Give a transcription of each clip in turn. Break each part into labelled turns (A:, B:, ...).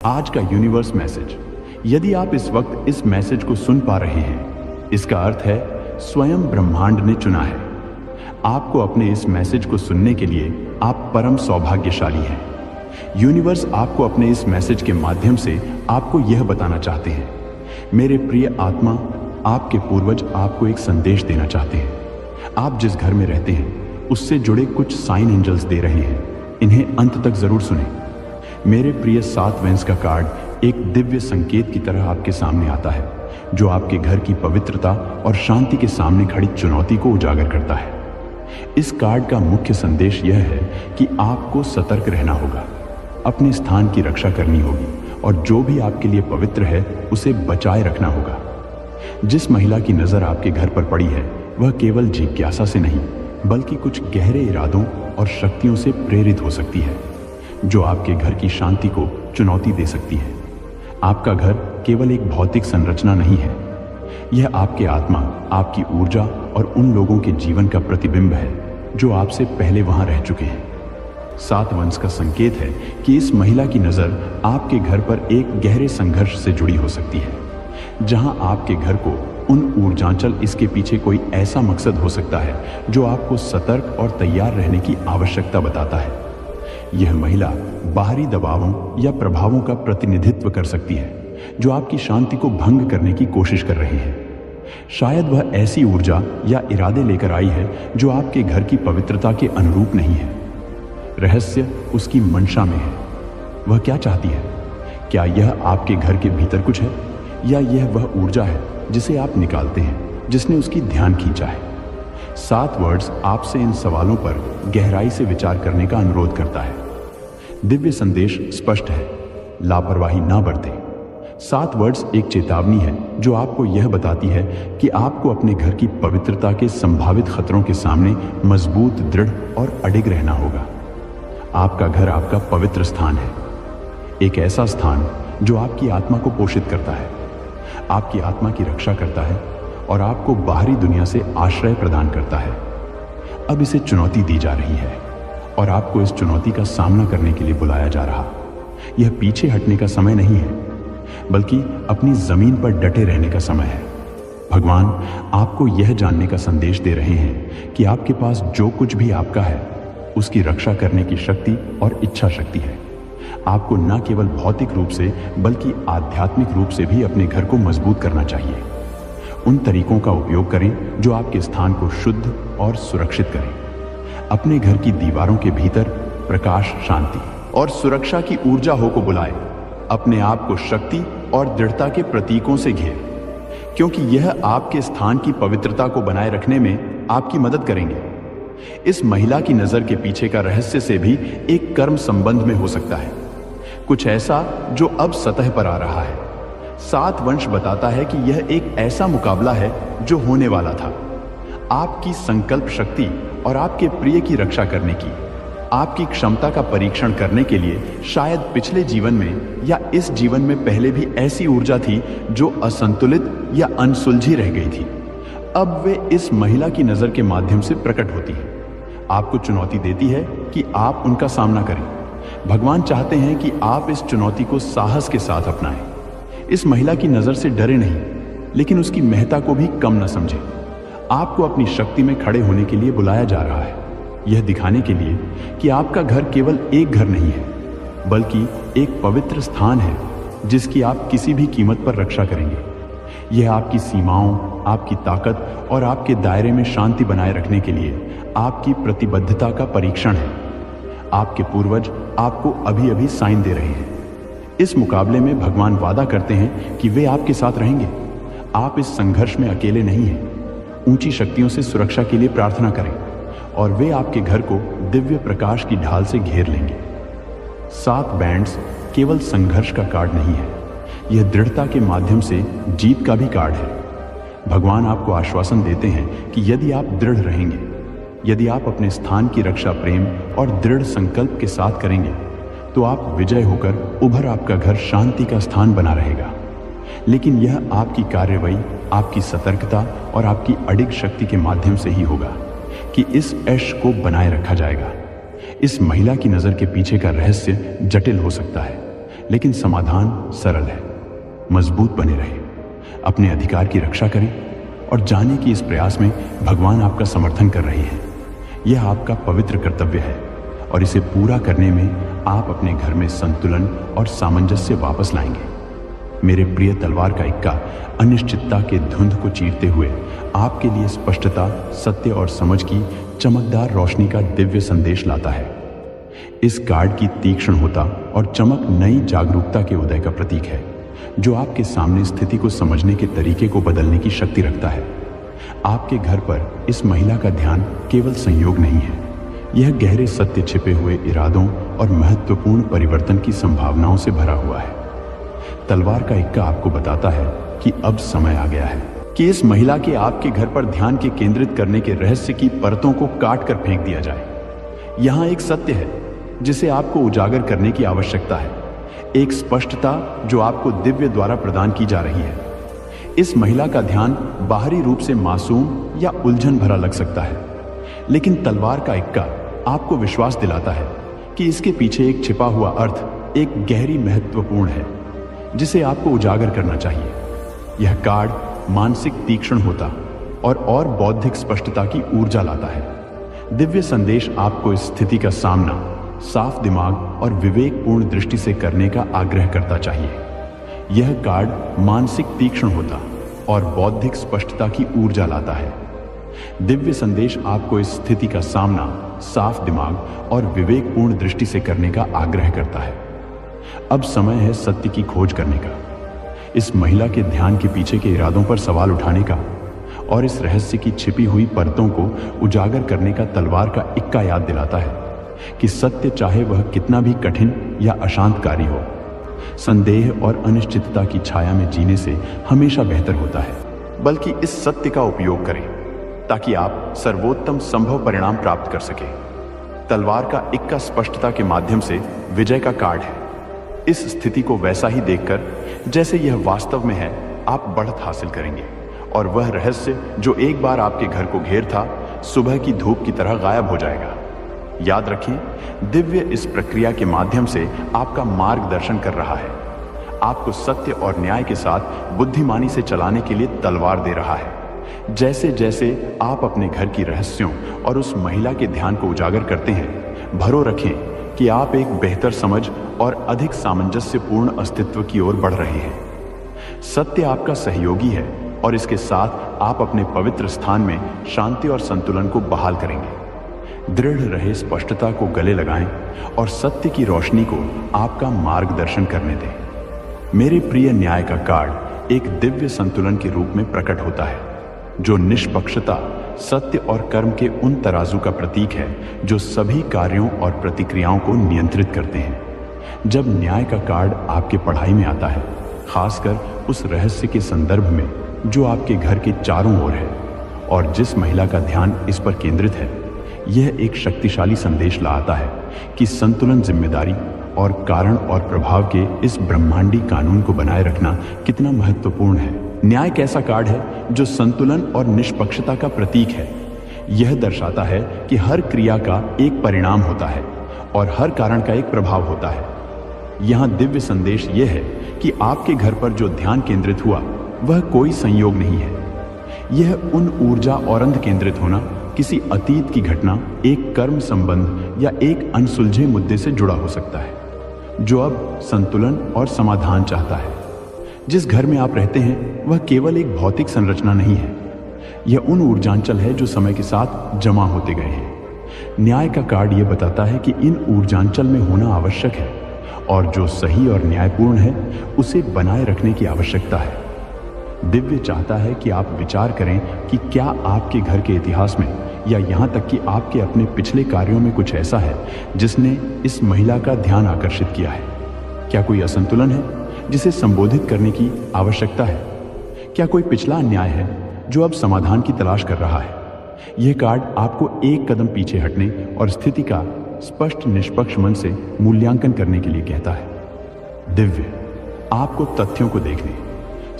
A: आज का universe message. यदि आप इस वक्त इस मैसेज को सुन पा रहे हैं, इसका अर्थ है स्वयं ब्रह्मांड ने चुना है आपको। अपने इस मैसेज को सुनने के लिए आप परम सौभाग्यशाली हैं। यूनिवर्स आपको अपने इस मैसेज के माध्यम से आपको यह बताना चाहते हैं, मेरे प्रिय आत्मा, आपके पूर्वज आपको एक संदेश देना चाहते हैं। आप जिस घर में रहते हैं उससे जुड़े कुछ साइन एंजल्स दे रहे हैं, इन्हें अंत तक जरूर सुनें। मेरे प्रिय 7 वेंस का कार्ड एक दिव्य संकेत की तरह आपके सामने आता है, जो आपके घर की पवित्रता और शांति के सामने खड़ी चुनौती को उजागर करता है। इस कार्ड का मुख्य संदेश यह है कि आपको सतर्क रहना होगा, अपने स्थान की रक्षा करनी होगी और जो भी आपके लिए पवित्र है उसे बचाए रखना होगा। जिस महिला की नजर आपके घर पर पड़ी है वह केवल जिज्ञासा से नहीं बल्कि कुछ गहरे इरादों और शक्तियों से प्रेरित हो सकती है, जो आपके घर की शांति को चुनौती दे सकती है। आपका घर केवल एक भौतिक संरचना नहीं है, यह आपके आत्मा, आपकी ऊर्जा और उन लोगों के जीवन का प्रतिबिंब है जो आपसे पहले वहां रह चुके हैं। 7 वंश का संकेत है कि इस महिला की नजर आपके घर पर एक गहरे संघर्ष से जुड़ी हो सकती है, जहां आपके घर को उन ऊर्जांचल इसके पीछे कोई ऐसा मकसद हो सकता है जो आपको सतर्क और तैयार रहने की आवश्यकता बताता है। यह महिला बाहरी दबावों या प्रभावों का प्रतिनिधित्व कर सकती है जो आपकी शांति को भंग करने की कोशिश कर रही है। शायद वह ऐसी ऊर्जा या इरादे लेकर आई है जो आपके घर की पवित्रता के अनुरूप नहीं है। रहस्य उसकी मंशा में है। वह क्या चाहती है? क्या यह आपके घर के भीतर कुछ है या यह वह ऊर्जा है जिसे आप निकालते हैं, जिसने उसकी ध्यान खींचा है? 7 वर्ड्स आपसे इन सवालों पर गहराई से विचार करने का अनुरोध करता है। दिव्य संदेश स्पष्ट है, लापरवाही ना बरतें। 7 वर्ड्स एक चेतावनी है जो आपको यह बताती है कि आपको अपने घर की पवित्रता के संभावित खतरों के सामने मजबूत, दृढ़ और अडिग रहना होगा। आपका घर आपका पवित्र स्थान है, एक ऐसा स्थान जो आपकी आत्मा को पोषित करता है, आपकी आत्मा की रक्षा करता है और आपको बाहरी दुनिया से आश्रय प्रदान करता है। अब इसे चुनौती दी जा रही है और आपको इस चुनौती का सामना करने के लिए बुलाया जा रहा। यह पीछे हटने का समय नहीं है, बल्कि अपनी जमीन पर डटे रहने का समय है। भगवान आपको यह जानने का संदेश दे रहे हैं कि आपके पास जो कुछ भी आपका है उसकी रक्षा करने की शक्ति और इच्छा शक्ति है। आपको न केवल भौतिक रूप से बल्कि आध्यात्मिक रूप से भी अपने घर को मजबूत करना चाहिए। उन तरीकों का उपयोग करें जो आपके स्थान को शुद्ध और सुरक्षित करें। अपने घर की दीवारों के भीतर प्रकाश, शांति और सुरक्षा की ऊर्जा हो को बुलाए। अपने आप को शक्ति और दृढ़ता के प्रतीकों से घेर, क्योंकि यह आपके स्थान की पवित्रता को बनाए रखने में आपकी मदद करेंगे। इस महिला की नजर के पीछे का रहस्य से भी एक कर्म संबंध में हो सकता है, कुछ ऐसा जो अब सतह पर आ रहा है। 7 वंश बताता है कि यह एक ऐसा मुकाबला है जो होने वाला था। आपकी संकल्प शक्ति और आपके प्रिय की रक्षा करने की, आपकी क्षमता का परीक्षण करने के लिए शायद पिछले जीवन में या इस जीवन में पहले भी ऐसी ऊर्जा थी जो असंतुलित या अनसुलझी रह गई थी। अब वे इस महिला की नजर के माध्यम से प्रकट होती है, आपको चुनौती देती है कि आप उनका सामना करें। भगवान चाहते हैं कि आप इस चुनौती को साहस के साथ अपनाएं। इस महिला की नजर से डरे नहीं, लेकिन उसकी महत्ता को भी कम न समझें। आपको अपनी शक्ति में खड़े होने के लिए बुलाया जा रहा है, यह दिखाने के लिए कि आपका घर केवल एक घर नहीं है, बल्कि एक पवित्र स्थान है जिसकी आप किसी भी कीमत पर रक्षा करेंगे। यह आपकी सीमाओं, आपकी ताकत और आपके दायरे में शांति बनाए रखने के लिए आपकी प्रतिबद्धता का परीक्षण है। आपके पूर्वज आपको अभी अभी साइन दे रहे हैं। इस मुकाबले में भगवान वादा करते हैं कि वे आपके साथ रहेंगे। आप इस संघर्ष में अकेले नहीं हैं। ऊंची शक्तियों से सुरक्षा के लिए प्रार्थना करें और वे आपके घर को दिव्य प्रकाश की ढाल से घेर लेंगे। 7 बैंड्स केवल संघर्ष का कार्ड नहीं है, यह दृढ़ता के माध्यम से जीत का भी कार्ड है। भगवान आपको आश्वासन देते हैं कि यदि आप दृढ़ रहेंगे, यदि आप अपने स्थान की रक्षा प्रेम और दृढ़ संकल्प के साथ करेंगे, तो आप विजय होकर उभर आपका घर शांति का स्थान बना रहेगा। लेकिन यह आपकी कार्यवाही, आपकी सतर्कता और आपकी अडिग शक्ति के माध्यम से ही होगा कि इस ऐश को बनाए रखा जाएगा। इस महिला की नजर के पीछे का रहस्य जटिल हो सकता है, लेकिन समाधान सरल है। मजबूत बने रहें, अपने अधिकार की रक्षा करें और जाने कि इस प्रयास में भगवान आपका समर्थन कर रहे हैं। यह आपका पवित्र कर्तव्य है और इसे पूरा करने में आप अपने घर में संतुलन और सामंजस्य वापस लाएंगे। मेरे प्रिय तलवार का इक्का अनिश्चितता के धुंध को चीरते हुए आपके लिए स्पष्टता, सत्य और समझ की चमकदार रोशनी का दिव्य संदेश लाता है। इस कार्ड की तीक्ष्ण होता और चमक नई जागरूकता के उदय का प्रतीक है, जो आपके सामने स्थिति को समझने के तरीके को बदलने की शक्ति रखता है। आपके घर पर इस महिला का ध्यान केवल संयोग नहीं है, यह गहरे सत्य, छिपे हुए इरादों और महत्वपूर्ण परिवर्तन की संभावनाओं से भरा हुआ है। तलवार का इक्का आपको बताता है कि अब समय आ गया है कि इस महिला के आपके घर पर ध्यान के केंद्रित करने के रहस्य की परतों को काट कर फेंक दिया जाए। यहाँ एक सत्य है जिसे आपको उजागर करने की आवश्यकता है, एक स्पष्टता जो आपको दिव्य द्वारा प्रदान की जा रही है। इस महिला का ध्यान बाहरी रूप से मासूम या उलझन भरा लग सकता है, लेकिन तलवार का इक्का आपको विश्वास दिलाता है कि इसके पीछे एक छिपा हुआ अर्थ, एक गहरी महत्वपूर्ण है जिसे आपको उजागर करना चाहिए। यह कार्ड मानसिक तीक्ष्ण होता और बौद्धिक स्पष्टता की ऊर्जा लाता है। दिव्य संदेश आपको इस स्थिति का सामना साफ दिमाग और विवेकपूर्ण दृष्टि से करने का आग्रह करता चाहिए। यह कार्ड मानसिक तीक्ष्ण होता और बौद्धिक स्पष्टता की ऊर्जा लाता है। दिव्य संदेश आपको इस स्थिति का सामना साफ दिमाग और विवेकपूर्ण दृष्टि से करने का आग्रह करता है। अब समय है सत्य की खोज करने का, इस महिला के ध्यान के पीछे के इरादों पर सवाल उठाने का और इस रहस्य की छिपी हुई परतों को उजागर करने का। तलवार का इक्का याद दिलाता है कि सत्य, चाहे वह कितना भी कठिन या अशांतकारी हो, संदेह और अनिश्चितता की छाया में जीने से हमेशा बेहतर होता है। बल्कि इस सत्य का उपयोग करें ताकि आप सर्वोत्तम संभव परिणाम प्राप्त कर सकें। तलवार का इक्का स्पष्टता के माध्यम से विजय का कार्ड है। इस स्थिति को वैसा ही देखकर जैसे यह वास्तव में है, आप बढ़त हासिल करेंगे और वह रहस्य जो एक बार आपके घर को घेर था, सुबह की धूप की तरह गायब हो जाएगा। याद रखें, दिव्य इस प्रक्रिया के माध्यम से आपका मार्गदर्शन कर रहा है, आपको सत्य और न्याय के साथ बुद्धिमानी से चलाने के लिए तलवार दे रहा है। जैसे जैसे आप अपने घर की रहस्यों और उस महिला के ध्यान को उजागर करते हैं, भरोसा रखें कि आप एक बेहतर समझ और अधिक सामंजस्यपूर्ण अस्तित्व की ओर बढ़ रहे हैं। सत्य आपका सहयोगी है और इसके साथ आप अपने पवित्र स्थान में शांति और संतुलन को बहाल करेंगे। दृढ़ रहे, स्पष्टता को गले लगाएं और सत्य की रोशनी को आपका मार्गदर्शन करने दें। मेरे प्रिय, न्याय का कार्ड एक दिव्य संतुलन के रूप में प्रकट होता है, जो निष्पक्षता, सत्य और कर्म के उन तराजू का प्रतीक है जो सभी कार्यों और प्रतिक्रियाओं को नियंत्रित करते हैं। जब न्याय का कार्ड आपके पढ़ाई में आता है, खासकर उस रहस्य के संदर्भ में जो आपके घर के चारों ओर है और जिस महिला का ध्यान इस पर केंद्रित है, यह एक शक्तिशाली संदेश लाता है कि संतुलन, जिम्मेदारी और कारण और प्रभाव के इस ब्रह्मांडी कानून को बनाए रखना कितना महत्वपूर्ण है। न्याय कैसा कार्ड है जो संतुलन और निष्पक्षता का प्रतीक है। यह दर्शाता है कि हर क्रिया का एक परिणाम होता है और हर कारण का एक प्रभाव होता है। यहाँ दिव्य संदेश यह है कि आपके घर पर जो ध्यान केंद्रित हुआ वह कोई संयोग नहीं है। यह उन ऊर्जा और अंध केंद्रित होना किसी अतीत की घटना, एक कर्म संबंध या एक अनसुलझे मुद्दे से जुड़ा हो सकता है, जो अब संतुलन और समाधान चाहता है। जिस घर में आप रहते हैं वह केवल एक भौतिक संरचना नहीं है, यह उन ऊर्जांचल है जो समय के साथ जमा होते गए हैं। न्याय का कार्ड यह बताता है कि इन ऊर्जांचल में होना आवश्यक है और जो सही और न्यायपूर्ण है उसे बनाए रखने की आवश्यकता है। दिव्य चाहता है कि आप विचार करें कि क्या आपके घर के इतिहास में या यहाँ तक कि आपके अपने पिछले कार्यों में कुछ ऐसा है जिसने इस महिला का ध्यान आकर्षित किया है। क्या कोई असंतुलन है जिसे संबोधित करने की आवश्यकता है? क्या कोई पिछला अन्याय है जो अब समाधान की तलाश कर रहा है? यह कार्ड आपको एक कदम पीछे हटने और स्थिति का स्पष्ट, निष्पक्ष मन से मूल्यांकन करने के लिए कहता है। दिव्य आपको तथ्यों को देखने,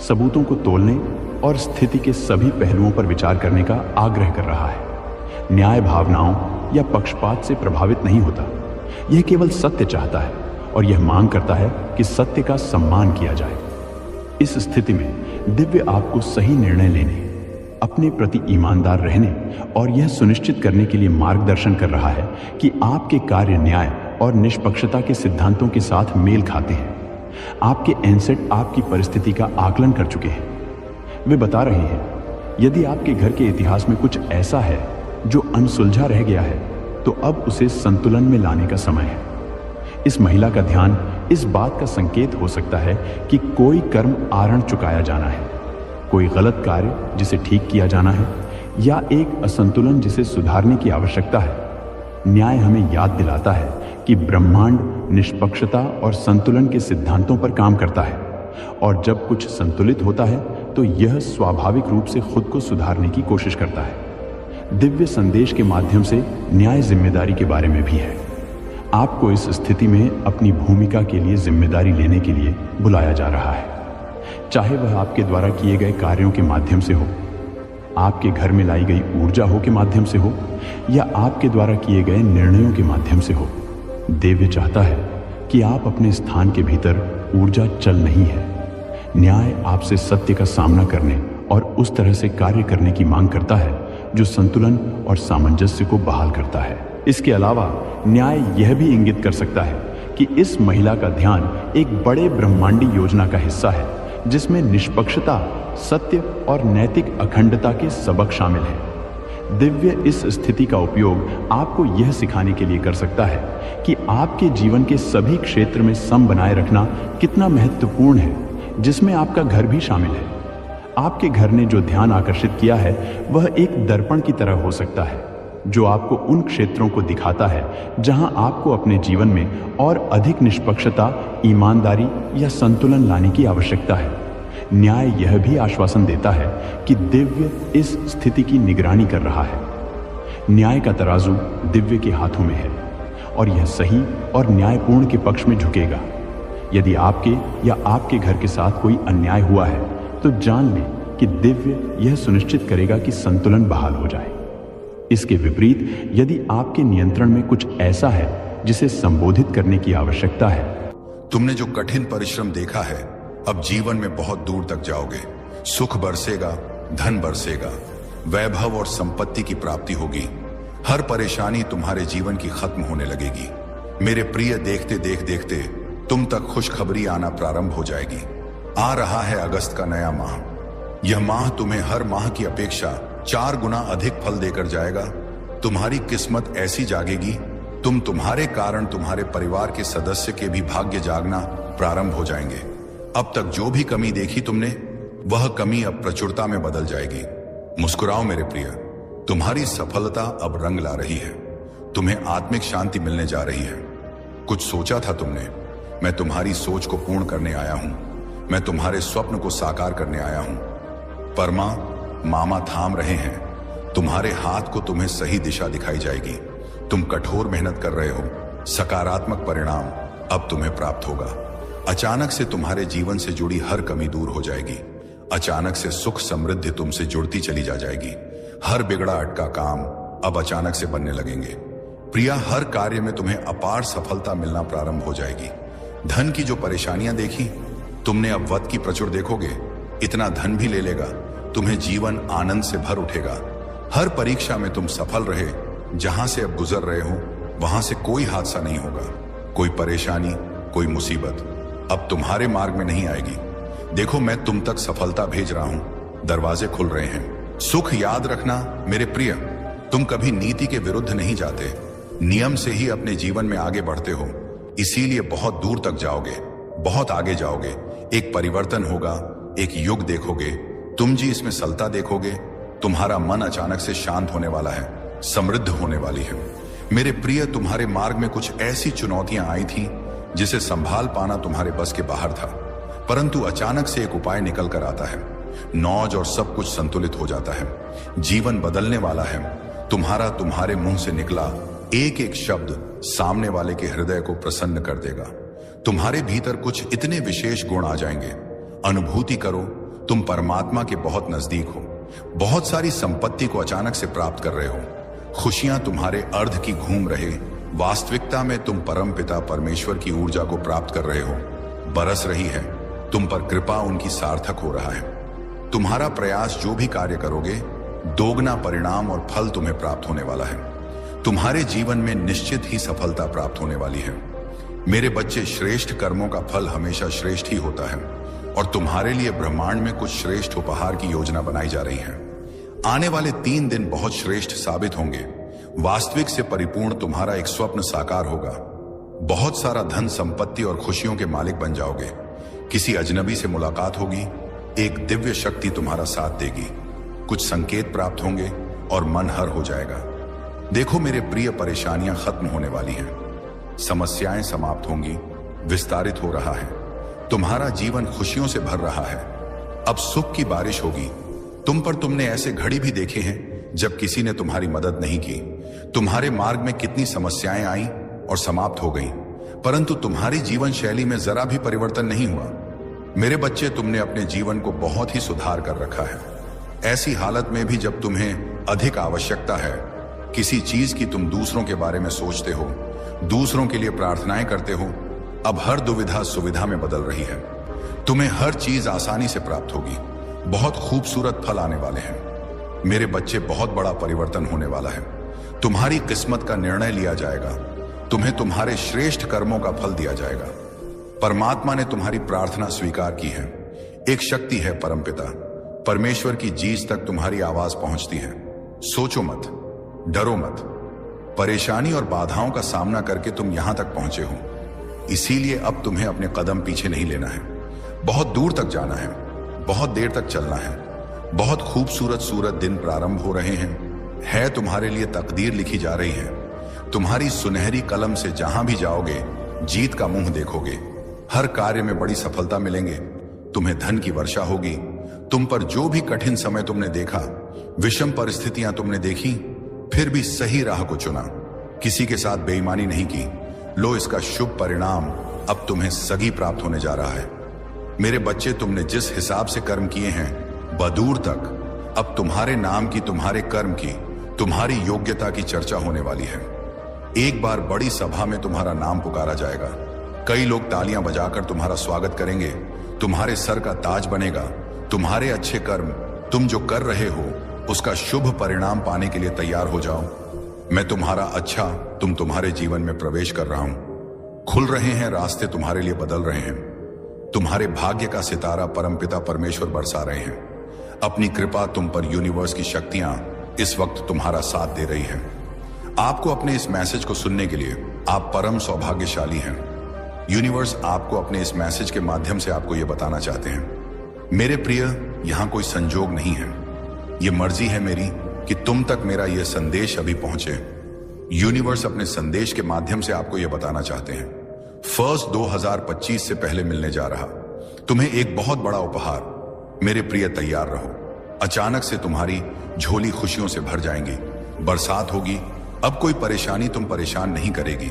A: सबूतों को तोलने और स्थिति के सभी पहलुओं पर विचार करने का आग्रह कर रहा है। न्याय भावनाओं या पक्षपात से प्रभावित नहीं होता, यह केवल सत्य चाहता है और यह मांग करता है कि सत्य का सम्मान किया जाए। इस स्थिति में दिव्य आपको सही निर्णय लेने, अपने प्रति ईमानदार रहने और यह सुनिश्चित करने के लिए मार्गदर्शन कर रहा है कि आपके कार्य न्याय और निष्पक्षता के सिद्धांतों के साथ मेल खाते हैं। आपके एनसेट आपकी परिस्थिति का आकलन कर चुके हैं। वे बता रहे हैं, यदि आपके घर के इतिहास में कुछ ऐसा है जो अनसुलझा रह गया है, तो अब उसे संतुलन में लाने का समय है। इस महिला का ध्यान इस बात का संकेत हो सकता है कि कोई कर्म आरण चुकाया जाना है, कोई गलत कार्य जिसे ठीक किया जाना है, या एक असंतुलन जिसे सुधारने की आवश्यकता है। न्याय हमें याद दिलाता है कि ब्रह्मांड निष्पक्षता और संतुलन के सिद्धांतों पर काम करता है, और जब कुछ संतुलित होता है तो यह स्वाभाविक रूप से खुद को सुधारने की कोशिश करता है। दिव्य संदेश के माध्यम से न्याय जिम्मेदारी के बारे में भी है। आपको इस स्थिति में अपनी भूमिका के लिए जिम्मेदारी लेने के लिए बुलाया जा रहा है, चाहे वह आपके द्वारा किए गए कार्यों के माध्यम से हो, आपके घर में लाई गई ऊर्जा हो के माध्यम से हो, या आपके द्वारा किए गए निर्णयों के माध्यम से हो। दिव्य चाहता है कि आप अपने स्थान के भीतर ऊर्जा चल नहीं है। न्याय आपसे सत्य का सामना करने और उस तरह से कार्य करने की मांग करता है जो संतुलन और सामंजस्य को बहाल करता है। इसके अलावा न्याय यह भी इंगित कर सकता है कि इस महिला का ध्यान एक बड़े ब्रह्मांडी योजना का हिस्सा है, जिसमें निष्पक्षता, सत्य और नैतिक अखंडता के सबक शामिल हैं। दिव्य इस स्थिति का उपयोग आपको यह सिखाने के लिए कर सकता है कि आपके जीवन के सभी क्षेत्र में सम बनाए रखना कितना महत्वपूर्ण है, जिसमें आपका घर भी शामिल है। आपके घर ने जो ध्यान आकर्षित किया है वह एक दर्पण की तरह हो सकता है, जो आपको उन क्षेत्रों को दिखाता है जहां आपको अपने जीवन में और अधिक निष्पक्षता, ईमानदारी या संतुलन लाने की आवश्यकता है। न्याय यह भी आश्वासन देता है कि दिव्य इस स्थिति की निगरानी कर रहा है। न्याय का तराजू दिव्य के हाथों में है और यह सही और न्यायपूर्ण के पक्ष में झुकेगा। यदि आपके या आपके घर के साथ कोई अन्याय हुआ है तो जान लें कि दिव्य यह सुनिश्चित करेगा कि संतुलन बहाल हो जाए। इसके विपरीत, यदि आपके नियंत्रण में कुछ ऐसा है जिसे संबोधित करने की आवश्यकता है,
B: तुमने जो कठिन परिश्रम देखा है, अब जीवन में बहुत दूर तक जाओगे। सुख बरसेगा, धन बरसेगा, वैभव और संपत्ति की प्राप्ति होगी। हर परेशानी तुम्हारे जीवन की खत्म होने लगेगी। मेरे प्रिय, देखते देखते तुम तक खुशखबरी आना प्रारंभ हो जाएगी। आ रहा है अगस्त का नया माह। यह माह तुम्हें हर माह की अपेक्षा 4 गुना अधिक फल देकर जाएगा। तुम्हारी किस्मत ऐसी जागेगी, तुम्हारे कारण तुम्हारे परिवार के सदस्य के भी भाग्य जागना प्रारंभ हो जाएंगे। अब तक जो भी कमी देखी तुमने, वह कमी अब प्रचुरता में बदल जाएगी। मुस्कुराओ मेरे प्रिय, तुम्हारी सफलता अब रंग ला रही है। तुम्हें आत्मिक शांति मिलने जा रही है। कुछ सोचा था तुमने, मैं तुम्हारी सोच को पूर्ण करने आया हूं। मैं तुम्हारे स्वप्न को साकार करने आया हूं। परमा, मामा थाम रहे हैं तुम्हारे हाथ को। तुम्हें सही दिशा दिखाई जाएगी। तुम कठोर मेहनत कर रहे हो, सकारात्मक परिणाम अब तुम्हें प्राप्त होगा। अचानक से तुम्हारे जीवन से जुड़ी हर कमी दूर हो जाएगी। अचानक से सुख समृद्धि तुमसे जुड़ती चली जाएगी। हर बिगड़ा अटका काम अब अचानक से बनने लगेंगे। प्रिया, हर कार्य में तुम्हें अपार सफलता मिलना प्रारंभ हो जाएगी। धन की जो परेशानियां देखी तुमने, अब वत की प्रचुर देखोगे। इतना धन भी ले लेगा, तुम्हें जीवन आनंद से भर उठेगा। हर परीक्षा में तुम सफल रहे। जहां से अब गुजर रहे हो वहां से कोई हादसा नहीं होगा। कोई परेशानी, कोई मुसीबत अब तुम्हारे मार्ग में नहीं आएगी। देखो, मैं तुम तक सफलता भेज रहा हूं। दरवाजे खुल रहे हैं। सुख याद रखना मेरे प्रिय, तुम कभी नीति के विरुद्ध नहीं जाते। नियम से ही अपने जीवन में आगे बढ़ते हो, इसीलिए बहुत दूर तक जाओगे, बहुत आगे जाओगे। एक परिवर्तन होगा, एक युग देखोगे। तुम जी इसमें सलता देखोगे। तुम्हारा मन अचानक से शांत होने वाला है, समृद्ध होने वाली है। मेरे प्रिय, तुम्हारे मार्ग में कुछ ऐसी चुनौतियां आई थी जिसे संभाल पाना तुम्हारे बस के बाहर था, परंतु अचानक से एक उपाय निकल कर आता है। नौज और सब कुछ संतुलित हो जाता है। जीवन बदलने वाला है। तुम्हारे मुंह से निकला एक एक शब्द सामने वाले के हृदय को प्रसन्न कर देगा। तुम्हारे भीतर कुछ इतने विशेष गुण आ जाएंगे। अनुभूति करो, तुम परमात्मा के बहुत नजदीक हो। बहुत सारी संपत्ति को अचानक से प्राप्त कर रहे हो। खुशियां तुम्हारे अर्ध की घूम रहे वास्तविकता में तुम परम पिता परमेश्वर की ऊर्जा को प्राप्त कर रहे हो, बरस रही है। तुम पर कृपा उनकी सार्थक हो रहा है। तुम्हारा प्रयास जो भी कार्य करोगे, दोगुना परिणाम और फल तुम्हें प्राप्त होने वाला है। तुम्हारे जीवन में निश्चित ही सफलता प्राप्त होने वाली है। मेरे बच्चे, श्रेष्ठ कर्मों का फल हमेशा श्रेष्ठ ही होता है और तुम्हारे लिए ब्रह्मांड में कुछ श्रेष्ठ उपहार की योजना बनाई जा रही है। आने वाले 3 दिन बहुत श्रेष्ठ साबित होंगे। वास्तविक से परिपूर्ण तुम्हारा एक स्वप्न साकार होगा। बहुत सारा धन, संपत्ति और खुशियों के मालिक बन जाओगे। किसी अजनबी से मुलाकात होगी, एक दिव्य शक्ति तुम्हारा साथ देगी। कुछ संकेत प्राप्त होंगे और मन हर हो जाएगा। देखो मेरे प्रिय, परेशानियां खत्म होने वाली हैं, समस्याएं समाप्त होंगी, विस्तारित हो रहा है। तुम्हारा जीवन खुशियों से भर रहा है। अब सुख की बारिश होगी तुम पर। तुमने ऐसे घड़ी भी देखे हैं जब किसी ने तुम्हारी मदद नहीं की। तुम्हारे मार्ग में कितनी समस्याएं आई और समाप्त हो गई, परंतु तुम्हारी जीवन शैली में जरा भी परिवर्तन नहीं हुआ। मेरे बच्चे, तुमने अपने जीवन को बहुत ही सुधार कर रखा है। ऐसी हालत में भी जब तुम्हें अधिक आवश्यकता है किसी चीज की, तुम दूसरों के बारे में सोचते हो, दूसरों के लिए प्रार्थनाएं करते हो। अब हर दुविधा सुविधा में बदल रही है। तुम्हें हर चीज आसानी से प्राप्त होगी। बहुत खूबसूरत फल आने वाले हैं। मेरे बच्चे, बहुत बड़ा परिवर्तन होने वाला है। तुम्हारी किस्मत का निर्णय लिया जाएगा। तुम्हें तुम्हारे श्रेष्ठ कर्मों का फल दिया जाएगा। परमात्मा ने तुम्हारी प्रार्थना स्वीकार की है। एक शक्ति है परमपिता परमेश्वर की जीज तक तुम्हारी आवाज पहुंचती है। सोचो मत, डरो मत। परेशानी और बाधाओं का सामना करके तुम यहां तक पहुंचे हो, इसीलिए अब तुम्हें अपने कदम पीछे नहीं लेना है। बहुत दूर तक जाना है, बहुत देर तक चलना है। बहुत खूबसूरत दिन प्रारंभ हो रहे हैं। है तुम्हारे लिए तकदीर लिखी जा रही है। तुम्हारी सुनहरी कलम से जहां भी जाओगे, जीत का मुंह देखोगे। हर कार्य में बड़ी सफलता मिलेंगे। तुम्हें धन की वर्षा होगी। तुम पर जो भी कठिन समय तुमने देखा, विषम परिस्थितियां तुमने देखी, फिर भी सही राह को चुना। किसी के साथ बेईमानी नहीं की। लो, इसका शुभ परिणाम अब तुम्हें सगी प्राप्त होने जा रहा है। मेरे बच्चे, तुमने जिस हिसाब से कर्म किए हैं, बदूर तक अब तुम्हारे नाम की, तुम्हारे कर्म की, तुम्हारी योग्यता की चर्चा होने वाली है। एक बार बड़ी सभा में तुम्हारा नाम पुकारा जाएगा। कई लोग तालियां बजाकर तुम्हारा स्वागत करेंगे। तुम्हारे सर का ताज बनेगा। तुम्हारे अच्छे कर्म, तुम जो कर रहे हो, उसका शुभ परिणाम पाने के लिए तैयार हो जाओ। मैं तुम्हारा अच्छा, तुम तुम्हारे जीवन में प्रवेश कर रहा हूं। खुल रहे हैं रास्ते, तुम्हारे लिए बदल रहे हैं। तुम्हारे भाग्य का सितारा परमपिता परमेश्वर बरसा रहे हैं। अपनी कृपा तुम पर यूनिवर्स की शक्तियां इस वक्त तुम्हारा साथ दे रही हैं। आपको अपने इस मैसेज को सुनने के लिए आप परम सौभाग्यशाली हैं। यूनिवर्स आपको अपने इस मैसेज के माध्यम से आपको यह बताना चाहते हैं, मेरे प्रिय, यहां कोई संजोग नहीं है। यह मर्जी है मेरी कि तुम तक मेरा यह संदेश अभी पहुंचे। यूनिवर्स अपने संदेश के माध्यम से आपको यह बताना चाहते हैं, 1 2025 से पहले मिलने जा रहा तुम्हें एक बहुत बड़ा उपहार। मेरे प्रिय, तैयार रहो। अचानक से तुम्हारी झोली खुशियों से भर जाएंगी। बरसात होगी। अब कोई परेशानी तुम परेशान नहीं करेगी।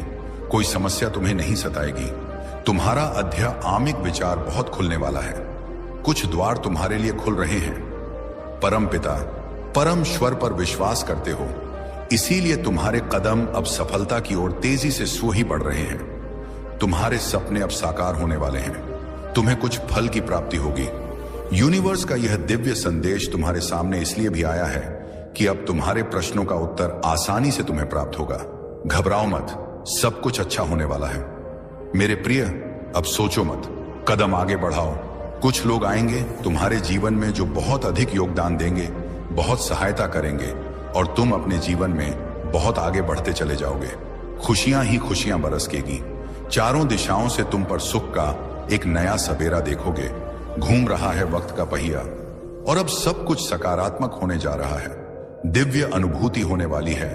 B: कोई समस्या तुम्हें नहीं सताएगी। तुम्हारा आध्यात्मिक विचार बहुत खुलने वाला है। कुछ द्वार तुम्हारे लिए खुल रहे हैं। परम पिता परमेश्वर पर विश्वास करते हो, इसीलिए तुम्हारे कदम अब सफलता की ओर तेजी से सो ही बढ़ रहे हैं। तुम्हारे सपने अब साकार होने वाले हैं। तुम्हें कुछ फल की प्राप्ति होगी। यूनिवर्स का यह दिव्य संदेश तुम्हारे सामने इसलिए भी आया है कि अब तुम्हारे प्रश्नों का उत्तर आसानी से तुम्हें प्राप्त होगा। घबराओ मत, सब कुछ अच्छा होने वाला है। मेरे प्रिय, अब सोचो मत, कदम आगे बढ़ाओ। कुछ लोग आएंगे तुम्हारे जीवन में जो बहुत अधिक योगदान देंगे, बहुत सहायता करेंगे और तुम अपने जीवन में बहुत आगे बढ़ते चले जाओगे। खुशियां ही खुशियां बरसकेगी। चारों दिशाओं से तुम पर सुख का एक नया सवेरा देखोगे। घूम रहा है वक्त का पहिया और अब सब कुछ सकारात्मक होने जा रहा है। दिव्य अनुभूति होने वाली है।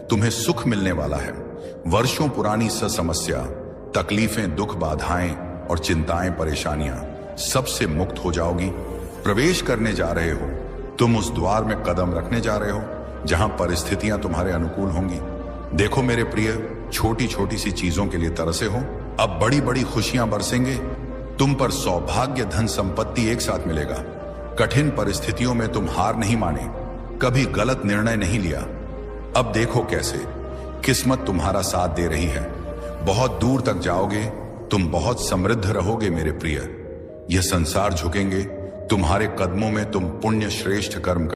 B: तुम्हें सुख मिलने वाला है। वर्षों पुरानी समस्या, तकलीफें, दुख, बाधाएं और चिंताएं, परेशानियां सबसे मुक्त हो जाओगी। प्रवेश करने जा रहे हो। तुम उस द्वार में कदम रखने जा रहे हो जहां परिस्थितियां तुम्हारे अनुकूल होंगी। देखो मेरे प्रिय, छोटी छोटी सी चीजों के लिए तरसे हो, अब बड़ी बड़ी खुशियां बरसेंगे। तुम पर सौभाग्य, धन, संपत्ति एक साथ मिलेगा। कठिन परिस्थितियों में तुम हार नहीं माने, कभी गलत निर्णय नहीं लिया। अब देखो कैसे किस्मत तुम्हारा साथ दे रही है। बहुत दूर तक जाओगे, तुम बहुत समृद्ध रहोगे मेरे प्रिय। यह संसार झुकेंगे तुम्हारे कदमों में, तुम पुण्य श्रेष्ठ कर्म